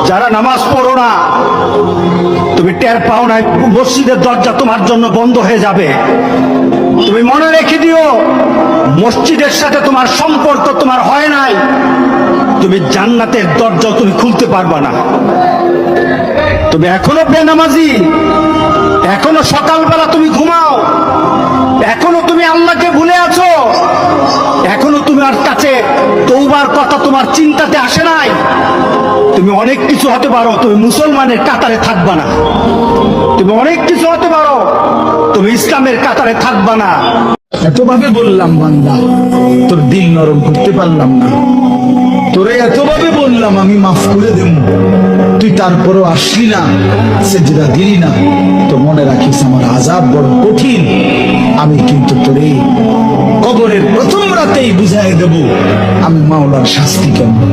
যারা নামাজ পড়ো না, তুমি টের পাও না মসজিদের দরজা তোমার জন্য বন্ধ হয়ে যাবে। তুমি মনে রেখে দিও, মসজিদের সাথে তোমার সম্পর্ক তোমার হয় নাই, তুমি জান্নাতের দরজা তুমি খুলতে পারবা না। তুমি এখনো বেনামাজি, এখনো সকালবেলা তুমি ঘুমাও, এখনো তুমি আল্লাহকে ভুলে আছো, এখনো তোমার কাছে তওবার কথা তোমার চিন্তাতে আসে নাই। তুমি অনেক কিছু হতে পারো, তুমি মুসলমানের কাতারে থাকবা না। তুমি অনেক কিছু হতে পারো, তুমি ইসলামের কাতারে থাকবা না। এতভাবে বললাম বান্দা, তোর দিল নরম করতে পারলাম না। তোরে এতভাবে বললাম আমি মাফ করে দেব, তুই তারপরও আসলি না, সেজদা দিলি না। তো মনে রাখিস আমার আযাব বড় কঠিন। আমি কিন্তু তোরে কবরের প্রথম রাতেই বুঝাই দেব আমি মাওলার শাস্তি কেমন।